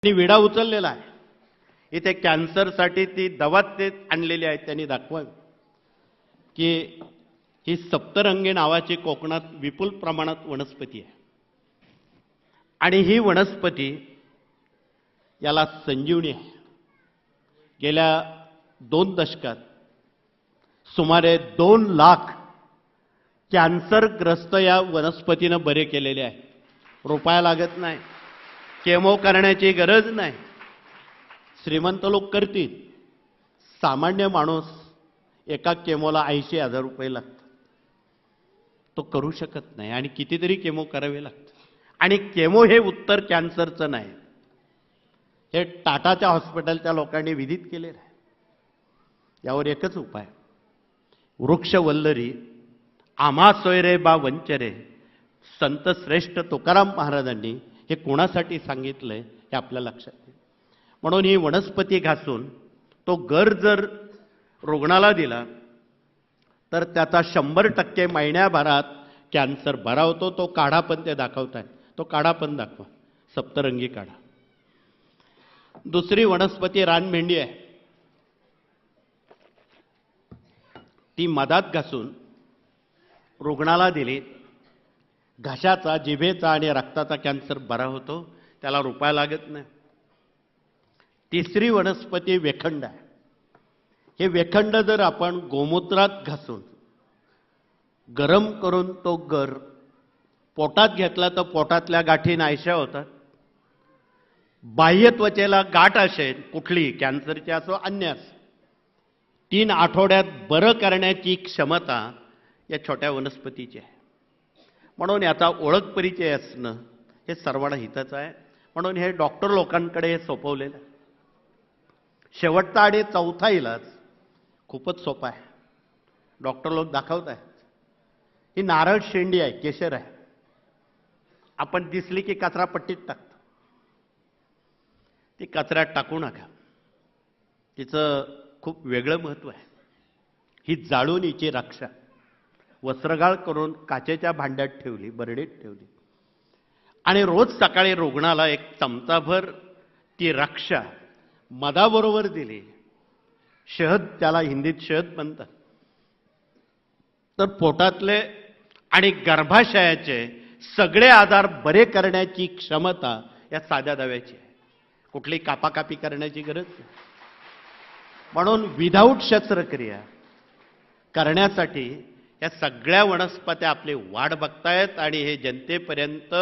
ती विडा उचललेला आहे. इथे कॅन्सरसाठी ती दवा ते आणलेली आहे. त्यांनी दाखवावी की ही सप्तरंगी नावाची कोकणात विपुल प्रमाणात वनस्पती आहे आणि ही वनस्पती याला संजीवनी आहे. गेल्या 2 दशकात सुमारे 2 लाख कॅन्सरग्रस्त या वनस्पतीनं बरे केलेले आहे. रुपया लागत नाही, केमो करण्याची गरज नाही. श्रीमंत लोक करतील, सामान्य माणूस एका केमोला 80,000 रुपये लागतात. तो करू शकत नाही आणि कितीतरी केमो करावे लागतात. आणि केमो हे उत्तर कॅन्सरचं नाही, हे टाटाच्या हॉस्पिटलच्या लोकांनी विदित केलेलं आहे. यावर एकच उपाय, वृक्षवल्लरी आम्हा सोयरे बा वंचरे, संत श्रेष्ठ तुकाराम महाराजांनी हे कोणासाठी सांगितलंय हे आपल्या लक्षात येईल. म्हणून ही वनस्पती घासून तो गर जर रुग्णाला दिला तर त्याचा 100% महिन्याभरात कॅन्सर बरा होतो. तो काढा पण ते दाखवताय, तो काढा पण दाखवा, सप्तरंगी काढा. दुसरी वनस्पती रानमेंढी आहे. ती मधात घासून रुग्णाला दिली, घशाचा, जिभेचा आणि रक्ताचा कॅन्सर बरा होतो. त्याला रुपया लागत नाही. तिसरी वनस्पती वेखंड आहे. हे वेखंड जर आपण गोमूत्रात घासून गरम करून तो गर पोटात घेतला तर पोटातल्या गाठी नाहीशा होतात. बाह्य त्वचेला गाठ असेल कुठली, कॅन्सरची असो अन्य असो, 3 आठवड्यात बरं करण्याची क्षमता या छोट्या वनस्पतीची आहे. म्हणून याचा ओळख परिचय असणं हे सर्वांना हिताचं आहे. म्हणून हे डॉक्टर लोकांकडे हे सोपवलेलं आहे. शेवटचा आणि चौथा इलाज खूपच सोपा आहे. डॉक्टर लोक दाखवत आहेत. ही नारळ शेंडी आहे, केशर आहे. आपण दिसली की कचरापट्टीत टाकतो. ती कचऱ्यात टाकू नका. तिचं खूप वेगळं महत्त्व आहे. ही जाळून हिची रक्षा वस्त्रगाळ करून काचेच्या भांड्यात ठेवली, बरडीत ठेवली आणि रोज सकाळी रुग्णाला 1 चमचाभर ती रक्षा मधाबरोबर दिली. शहद, त्याला हिंदीत शहद म्हणतात. तर पोटातले आणि गर्भाशयाचे सगळे आजार बरे करण्याची क्षमता या साध्या दव्याची आहे. कुठली कापाकापी करण्याची गरज नाही. म्हणून विदाऊट शस्त्रक्रिया करण्यासाठी या सगळ्या वनस्पत्या आपली वाट बघतायत आणि हे जनतेपर्यंत